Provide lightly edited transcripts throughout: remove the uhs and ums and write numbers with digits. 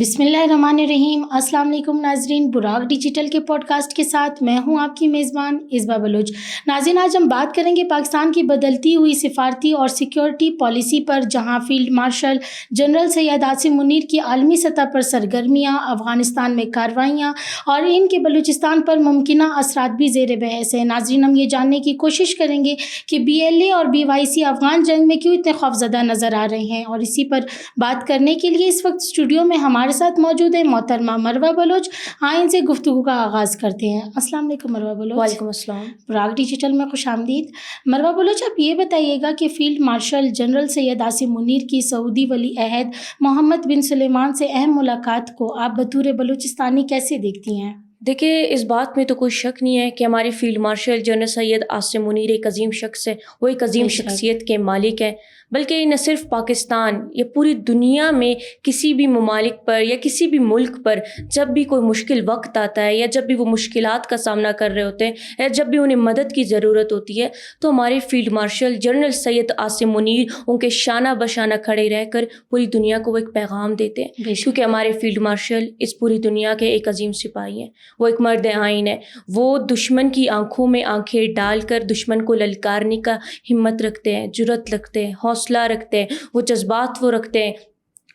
بسم اللہ الرحمن الرحیم۔ السلام علیکم ناظرین، براق ڈیجیٹل کے پوڈ کاسٹ کے ساتھ میں ہوں آپ کی میزبان اصبا بلوچ۔ ناظرین، آج ہم بات کریں گے پاکستان کی بدلتی ہوئی سفارتی اور سیکیورٹی پالیسی پر، جہاں field marshal general Syed Asim Munir کی عالمی سطح پر سرگرمیاں، افغانستان میں کارروائیاں اور ان کے بلوچستان پر ممکنہ اثرات بھی زیر بحث ہیں۔ ناظرین، ہم یہ جاننے کی کوشش کریں گے کہ BLA اور BYC افغان جنگ میں کیوں اتنے خوفزدہ نظر آ رہے ہیں، اور اسی پر بات کرنے کے لیے اس وقت اسٹوڈیو میں ہمارے ساتھ موجود ہے محترمہ مروہ بلوچ۔ آئیں سے گفتگو کا آغاز کرتے ہیں۔ السلام علیکم مروہ بلوچ۔ وعلیکم السلام۔ براق ڈیجیٹل میں خوش آمدید۔ مروہ بلوچ، آپ یہ بتائیے گا کہ field marshal general Syed Asim Munir کی سعودی ولی عہد محمد بن سلمان سے اہم ملاقات کو آپ بطور بلوچستانی کیسے دیکھتی ہیں؟ دیکھیے، اس بات میں تو کوئی شک نہیں ہے کہ ہمارے field marshal general Syed Asim Munir ایک عظیم شخص ہے، وہ ایک عظیم شخصیت کے مالک ہیں، بلکہ نہ صرف پاکستان یا پوری دنیا میں کسی بھی ممالک پر یا کسی بھی ملک پر جب بھی کوئی مشکل وقت آتا ہے یا جب بھی وہ مشکلات کا سامنا کر رہے ہوتے ہیں یا جب بھی انہیں مدد کی ضرورت ہوتی ہے تو ہمارے field marshal general Syed Asim Munir ان کے شانہ بشانہ کھڑے رہ کر پوری دنیا کو وہ ایک پیغام دیتے ہیں، کیونکہ ہمارے فیلڈ مارشل اس پوری دنیا کے ایک عظیم سپاہی ہیں، وہ ایک مرد آئین ہے، وہ دشمن کی آنکھوں میں آنکھیں ڈال کر دشمن کو للکارنے کا ہمت رکھتے ہیں، جرأت رکھتے ہیں، حوصلہ رکھتے ہیں، وہ جذبات وہ رکھتے ہیں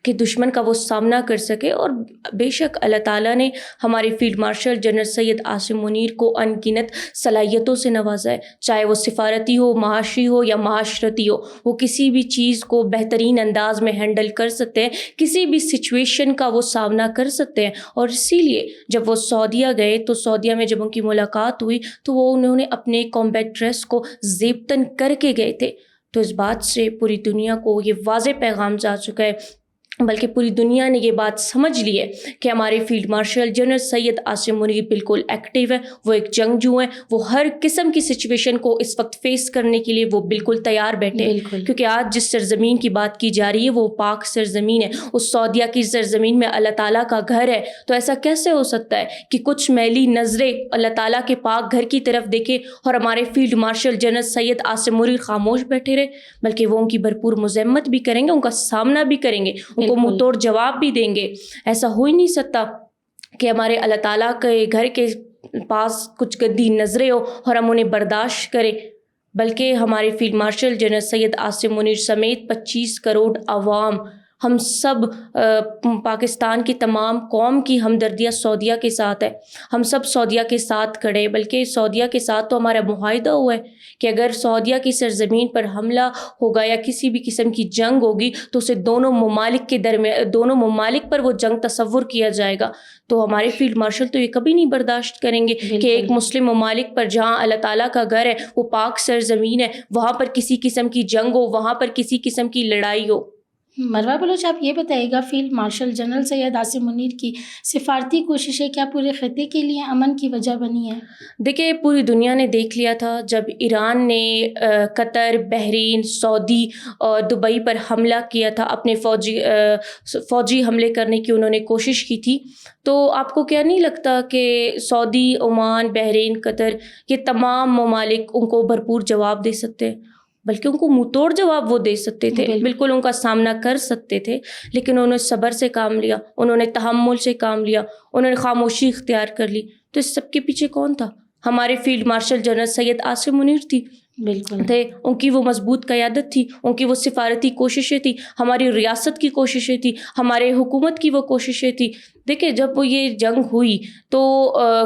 کہ دشمن کا وہ سامنا کر سکے۔ اور بے شک اللہ تعالیٰ نے ہمارے field marshal general Syed Asim Munir کو ان گنت صلاحیتوں سے نوازا ہے، چاہے وہ سفارتی ہو، معاشی ہو یا معاشرتی ہو، وہ کسی بھی چیز کو بہترین انداز میں ہینڈل کر سکتے ہیں، کسی بھی سچویشن کا وہ سامنا کر سکتے ہیں۔ اور اسی لیے جب وہ سعودیہ گئے تو سعودیہ میں جب ان کی ملاقات ہوئی تو انہوں نے اپنے کمبیٹ ڈریس کو زیبتن کر کے گئے تھے، تو اس بات سے پوری دنیا کو یہ واضح پیغام جا چکا ہے، بلکہ پوری دنیا نے یہ بات سمجھ لی ہے کہ ہمارے field marshal general Syed Asim Munir بالکل ایکٹیو ہے، وہ ایک جنگجو ہیں، وہ ہر قسم کی سچویشن کو اس وقت فیس کرنے کے لیے وہ بالکل تیار بیٹھے ہیں، کیونکہ آج جس سرزمین کی بات کی جا رہی ہے وہ پاک سرزمین ہے، اس سعودیہ کی سرزمین میں اللہ تعالیٰ کا گھر ہے، تو ایسا کیسے ہو سکتا ہے کہ کچھ میلی نظریں اللہ تعالیٰ کے پاک گھر کی طرف دیکھیں اور ہمارے field marshal general Syed Asim Munir خاموش بیٹھے رہے، بلکہ وہ ان کی بھرپور مذمت بھی کریں گے، ان کا سامنا بھی کریں گے، کو منہ توڑ جواب بھی دیں گے۔ ایسا ہو ہی نہیں سکتا کہ ہمارے اللہ تعالیٰ کے گھر کے پاس کچھ گندی نظریں ہو اور ہم انہیں برداشت کریں، بلکہ ہمارے field marshal general Syed Asim Munir سمیت 25 کروڑ عوام، ہم سب پاکستان کی تمام قوم کی ہمدردیاں سعودیہ کے ساتھ ہے، ہم سب سعودیہ کے ساتھ کھڑے، بلکہ سعودیہ کے ساتھ تو ہمارا معاہدہ ہوا ہے کہ اگر سعودیہ کی سرزمین پر حملہ ہوگا یا کسی بھی قسم کی جنگ ہوگی تو اسے دونوں ممالک پر وہ جنگ تصور کیا جائے گا، تو ہمارے فیلڈ مارشل تو یہ کبھی نہیں برداشت کریں گے کہ ایک مسلم ممالک پر جہاں اللہ تعالیٰ کا گھر ہے، وہ پاک سرزمین ہے، وہاں پر کسی قسم کی جنگ ہو، وہاں پر کسی قسم کی لڑائی ہو۔ مروہ بلوچ، آپ یہ بتائیے گا field marshal general Syed Asim Munir کی سفارتی کوششیں کیا پورے خطے کے لیے امن کی وجہ بنی ہیں؟ دیکھیے، پوری دنیا نے دیکھ لیا تھا جب ایران نے قطر، بحرین، سعودی اور دبئی پر حملہ کیا تھا، اپنے فوجی حملے کرنے کی انہوں نے کوشش کی تھی، تو آپ کو کیا نہیں لگتا کہ سعودی، عمان، بحرین، قطر، یہ تمام ممالک ان کو بھرپور جواب دے سکتے ہیں، بلکہ ان کو منہ توڑ جواب وہ دے سکتے تھے، بالکل ان کا سامنا کر سکتے تھے، لیکن انہوں نے صبر سے کام لیا، انہوں نے تحمل سے کام لیا، انہوں نے خاموشی اختیار کر لی۔ تو اس سب کے پیچھے کون تھا؟ ہمارے field marshal general Syed Asim Munir تھی، تھے، ان کی وہ مضبوط قیادت تھی، ان کی وہ سفارتی کوششیں تھی، ہماری ریاست کی کوششیں تھی، ہمارے حکومت کی وہ کوششیں تھی۔ دیکھیں، جب وہ یہ جنگ ہوئی تو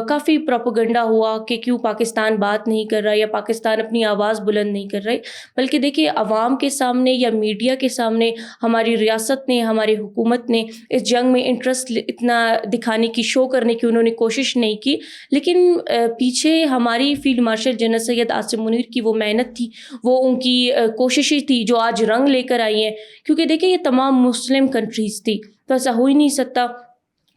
کافی پروپیگنڈا ہوا کہ کیوں پاکستان بات نہیں کر رہا یا پاکستان اپنی آواز بلند نہیں کر رہے، بلکہ دیکھیں عوام کے سامنے یا میڈیا کے سامنے ہماری ریاست نے، ہماری حکومت نے اس جنگ میں انٹرسٹ اتنا دکھانے کی، شو کرنے کی انہوں نے کوشش نہیں کی، لیکن پیچھے ہماری field marshal general Syed Asim Munir کی وہ محنت تھی، وہ ان کی کوششیں تھی جو آج رنگ لے کر آئی ہیں، کیونکہ دیکھیں یہ تمام مسلم کنٹریز تھی، تو ایسا ہو ہی نہیں سکتا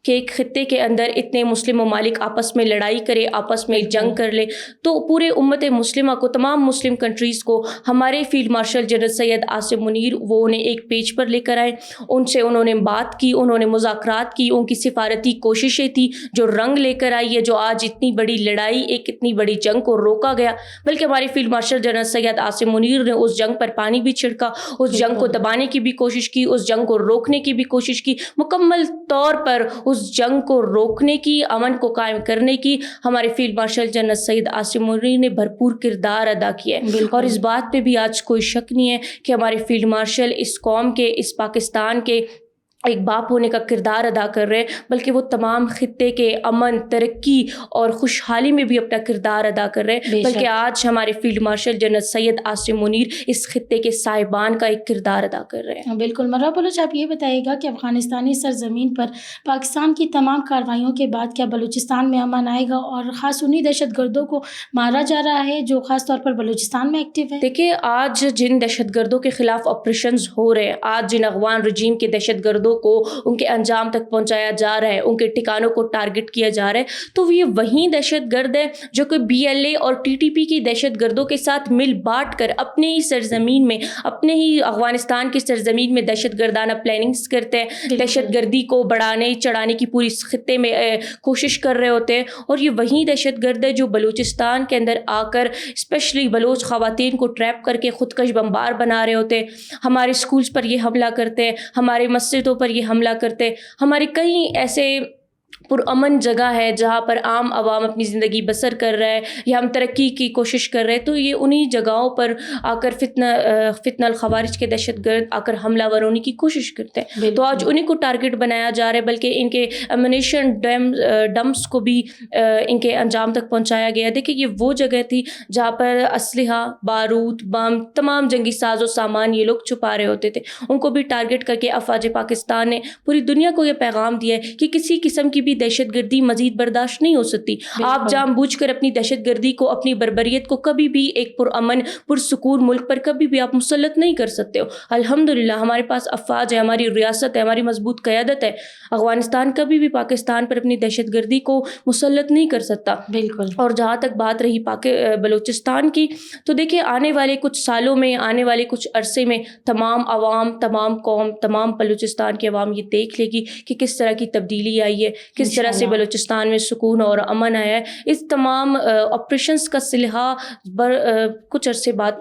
کہ ایک خطے کے اندر اتنے مسلم ممالک آپس میں لڑائی کرے, آپس میں جنگ کر لے, تو پورے امت مسلمہ کو, تمام مسلم کنٹریز کو ہمارے field marshal general Syed Asim Munir وہ انہیں ایک پیج پر لے کر آئے. ان سے انہوں نے بات کی, انہوں نے مذاکرات کی, ان کی سفارتی کوششیں تھی جو رنگ لے کر آئی ہے, جو آج اتنی بڑی لڑائی, ایک اتنی بڑی جنگ کو روکا گیا. بلکہ ہمارے field marshal general Syed Asim Munir نے اس جنگ پر پانی بھی چھڑکا, اس جنگ کو دبانے کی بھی کوشش کی, اس جنگ کو روکنے کی بھی کوشش کی, مکمل طور پر اس جنگ کو روکنے کی, امن کو قائم کرنے کی ہمارے field marshal general Syed Asim Munir نے بھرپور کردار ادا کیا ہے. اور اس بات پہ بھی آج کوئی شک نہیں ہے کہ ہمارے فیلڈ مارشل اس قوم کے, اس پاکستان کے ایک باپ ہونے کا کردار ادا کر رہے ہیں, بلکہ وہ تمام خطے کے امن, ترقی اور خوشحالی میں بھی اپنا کردار ادا کر رہے ہیں. بلکہ آج ہمارے field marshal general Syed Asim Munir اس خطے کے صاحبان کا ایک کردار ادا کر رہے ہیں. بالکل. مروہ بلوچ, آپ یہ بتائیے گا کہ افغانستانی سرزمین پر پاکستان کی تمام کارروائیوں کے بعد کیا بلوچستان میں امن آئے گا, اور خاص انہی دہشت گردوں کو مارا جا رہا ہے جو خاص طور پر بلوچستان میں ایکٹیو ہے؟ دیکھیے, آج جن دہشت گردوں کے خلاف آپریشنز ہو رہے ہیں, آج جن افغان رجیم کے دہشت گردوں کو ان کے انجام تک پہنچایا جا رہا ہے, ان کے ٹھکانوں کو ٹارگٹ کیا جا رہا ہے, تو یہ وہی دہشت گرد ہے جو کہ بی ایل اے اور ٹی ٹی پی کی دہشت گردوں کے ساتھ مل بانٹ کر اپنے ہی سرزمین میں, اپنے ہی افغانستان کی سرزمین میں دہشت گردانہ پلاننگز کرتے ہیں, دہشت گردی کو بڑھانے چڑھانے کی پوری خطے میں کوشش کر رہے ہوتے ہیں. اور یہ وہی دہشت گرد ہے جو بلوچستان کے اندر آ کر اسپیشلی بلوچ خواتین کو ٹریپ کر کے خودکش بمبار بنا رہے ہوتے ہیں, ہمارے اسکولز پر یہ حملہ کرتے ہیں, ہمارے مسجدوں پر یہ حملہ کرتے, ہمارے کئی ایسے پرامن جگہ ہے جہاں پر عام عوام اپنی زندگی بسر کر رہا ہے یا ہم ترقی کی کوشش کر رہے ہیں, تو یہ انہی جگہوں پر آ کر فتنہ الخوارج کے دہشت گرد آ کر حملہ ور ہونے کی کوشش کرتے ہیں. تو آج انہی کو ٹارگٹ بنایا جا رہا ہے, بلکہ ان کے ایمونیشن ڈمپس کو بھی ان کے انجام تک پہنچایا گیا. دیکھیں, یہ وہ جگہ تھی جہاں پر اسلحہ, بارود, بم, تمام جنگی ساز و سامان یہ لوگ چھپا رہے ہوتے تھے. ان کو بھی ٹارگٹ کر کے افواج پاکستان نے پوری دنیا کو یہ پیغام دیا ہے کہ کسی قسم کی بھی دہشت گردی مزید برداشت نہیں ہو سکتی. آپ جان بوجھ کر اپنی دہشت گردی کو, اپنی بربریت کو کبھی بھی ایک پرامن پرسکون ملک پر کبھی بھی آپ مسلط نہیں کر سکتے ہو. الحمدللہ ہمارے پاس افواج ہے, ہماری ریاست ہے, ہماری مضبوط قیادت ہے. افغانستان کبھی بھی پاکستان پر اپنی دہشت گردی کو مسلط نہیں کر سکتا. بالکل. اور جہاں تک بات رہی بلوچستان کی, تو دیکھیں آنے والے کچھ سالوں میں, آنے والے کچھ عرصے میں تمام عوام, تمام قوم, تمام بلوچستان کی عوام یہ دیکھ لے گی کہ کس طرح کی تبدیلی آئی ہے, کس طرح سے بلوچستان میں سکون اور امن آیا ہے. اس تمام آپریشنز کا صلحہ کچھ عرصے بعد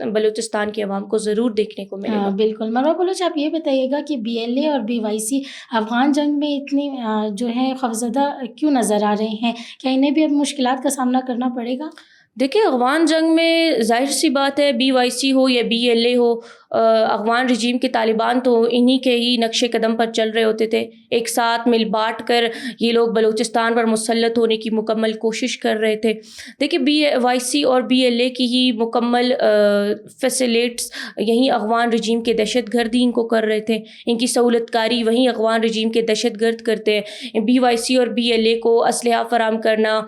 بلوچستان کی عوام کو ضرور دیکھنے کو ملے گا. بالکل. مروہ بلوچ, آپ یہ بتائیے گا کہ بی ایل اے اور بی وائی سی افغان جنگ میں اتنی جو ہے خوفزدہ کیوں نظر آ رہے ہیں؟ کیا انہیں بھی اب مشکلات کا سامنا کرنا پڑے گا؟ دیکھیں, افغان جنگ میں ظاہر سی بات ہے, بی وائی سی ہو یا بی ایل اے ہو, افغان رجیم کے طالبان تو انہی کے ہی نقش قدم پر چل رہے ہوتے تھے. ایک ساتھ مل بانٹ کر یہ لوگ بلوچستان پر مسلط ہونے کی مکمل کوشش کر رہے تھے. دیکھیں, بی وائی سی اور بی ایل اے کی ہی مکمل فیسلیٹس یہیں افغان رجیم کے دہشت گردی ان کو کر رہے تھے. ان کی سہولت کاری وہیں افغان رجیم کے دہشت گرد کرتے ہیں. بی وائی سی اور بی ایل اے کو اسلحہ فراہم کرنا,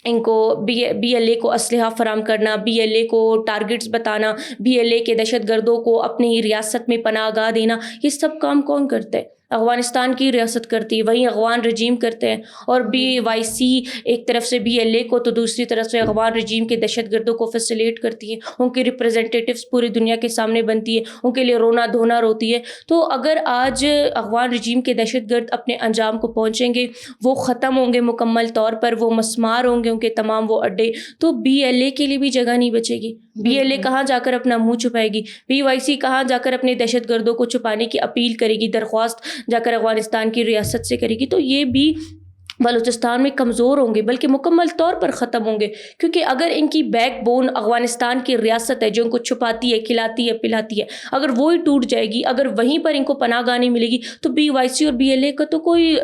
ان کو بی ایل اے کو اسلحہ فراہم کرنا, بی ایل اے کو ٹارگٹس بتانا, بی ایل اے کے دہشت گردوں کو اپنی ریاست میں پناہ گاہ دینا, یہ سب کام کون کرتے ہیں؟ افغانستان کی ریاست کرتی ہے, وہیں افغان رجیم کرتے ہیں. اور بی وائی سی ایک طرف سے بی ایل اے کو تو دوسری طرف سے افغان رجیم کے دہشت گردوں کو فیسیلیٹ کرتی ہے. ان کی ریپریزنٹیٹیوز پوری دنیا کے سامنے بنتی ہے, ان کے لیے رونا دھونا روتی ہے. تو اگر آج افغان رجیم کے دہشت گرد اپنے انجام کو پہنچیں گے, وہ ختم ہوں گے مکمل طور پر, وہ مسمار ہوں گے ان کے تمام وہ اڈے, تو بی ایل اے کے لیے بھی جگہ نہیں بچے گی. بی ایل اے کہاں جا کر اپنا منہ چھپائے گی؟ بی وائی سی کہاں جا کر اپنے دہشت گردوں کو چھپانے کی اپیل کرے گی, درخواست جا کر افغانستان کی ریاست سے کرے گی؟ تو یہ بھی بلوچستان میں کمزور ہوں گے, بلکہ مکمل طور پر ختم ہوں گے. کیونکہ اگر ان کی بیک بون افغانستان کی ریاست ہے جو ان کو چھپاتی ہے, کھلاتی ہے, پلاتی ہے, اگر وہی ٹوٹ جائے گی, اگر وہیں پر ان کو پناہ گاہ نہیں ملے گی, تو بی وائی سی اور بی ایل اے کا تو کوئی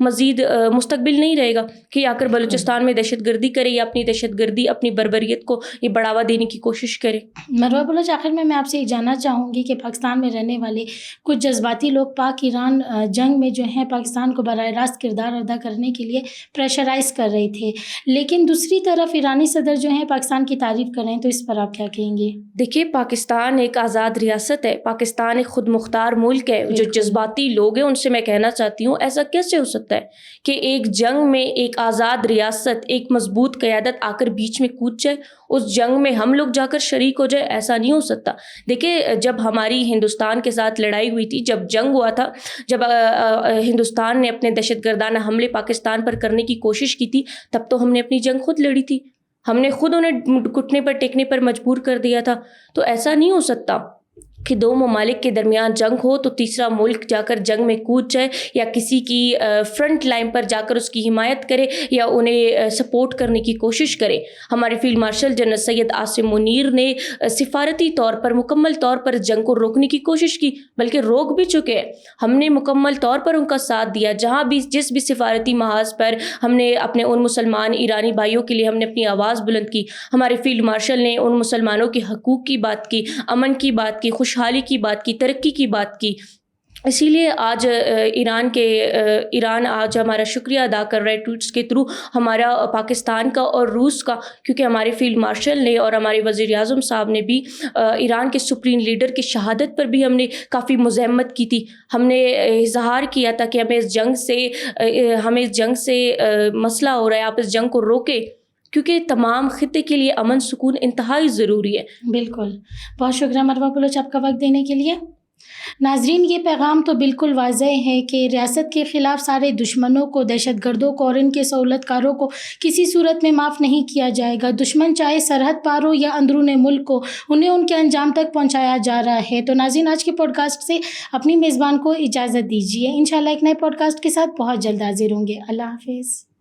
مزید مستقبل نہیں رہے گا کہ آ کر بلوچستان میں دہشت گردی کرے یا اپنی دہشت گردی, اپنی بربریت کو یہ بڑھاوا دینے کی کوشش کرے. مروہ بلوچ, آخر میں آپ سے یہ جاننا چاہوں گی کہ پاکستان میں رہنے والے کچھ جذباتی لوگ پاک ایران جنگ میں جو ہیں پاکستان کو براہ راست کردار ادا کرنے کے لیے پریشرائز کر رہے تھے، لیکن دوسری طرف ایرانی صدر جو ہیں پاکستان کی تعریف کر رہے ہیں، تو اس پر آپ کیا کہیں گے؟ دیکھیے، پاکستان ایک آزاد ریاست ہے، پاکستان ایک خود مختار ملک ہے. جو جذباتی لوگ ہیں ان سے میں کہنا چاہتی ہوں ایسا کیسے ہو سکتا ہے کہ ایک جنگ میں ایک آزاد ریاست، ایک مضبوط قیادت آ کر بیچ میں کود جائے، اس جنگ میں ہم لوگ جا کر شریک ہو جائے؟ ایسا نہیں ہو سکتا. دیکھیے، جب ہماری ہندوستان کے ساتھ لڑائی ہوئی تھی، جب جنگ ہوا تھا، جب ہندوستان نے اپنے دہشت گردانہ حملے پاکستان پر کرنے کی کوشش کی تھی، تب تو ہم نے اپنی جنگ خود لڑی تھی، ہم نے خود انہیں گھٹنے پر ٹیکنے پر مجبور کر دیا تھا. تو ایسا نہیں ہو سکتا کہ دو ممالک کے درمیان جنگ ہو تو تیسرا ملک جا کر جنگ میں کود جائے یا کسی کی فرنٹ لائن پر جا کر اس کی حمایت کرے یا انہیں سپورٹ کرنے کی کوشش کرے. ہمارے field marshal general Syed Asim Munir نے سفارتی طور پر مکمل طور پر جنگ کو روکنے کی کوشش کی، بلکہ روک بھی چکے ہیں. ہم نے مکمل طور پر ان کا ساتھ دیا، جہاں بھی جس بھی سفارتی محاذ پر ہم نے اپنے ان مسلمان ایرانی بھائیوں کے لیے ہم نے اپنی آواز بلند کی. ہمارے فیلڈ مارشل نے ان مسلمانوں کے حقوق کی بات کی، امن کی بات کی، خوشحالی کی بات کی، ترقی کی بات کی. اسی لیے آج ایران آج ہمارا شکریہ ادا کر رہا ہے ٹویٹس کے تھرو، ہمارا پاکستان کا اور روس کا، کیونکہ ہمارے فیلڈ مارشل نے اور ہمارے وزیر اعظم صاحب نے بھی ایران کے سپریم لیڈر کی شہادت پر بھی ہم نے کافی مذمت کی تھی. ہم نے اظہار کیا تھا کہ ہمیں اس جنگ سے مسئلہ ہو رہا ہے، آپ اس جنگ کو روکیں، کیونکہ تمام خطے کے لیے امن سکون انتہائی ضروری ہے. بالکل، بہت شکریہ مروہ بلوچ آپ کا وقت دینے کے لیے. ناظرین، یہ پیغام تو بالکل واضح ہے کہ ریاست کے خلاف سارے دشمنوں کو، دہشت گردوں کو اور ان کے سہولت کاروں کو کسی صورت میں معاف نہیں کیا جائے گا. دشمن چاہے سرحد پار ہو یا اندرون ملک ہو، انہیں ان کے انجام تک پہنچایا جا رہا ہے. تو ناظرین، آج کے پوڈ کاسٹ سے اپنی میزبان کو اجازت دیجیے. انشاءاللہ ایک نئے پوڈ کاسٹ کے ساتھ بہت جلد حاضر ہوں گے. اللہ حافظ.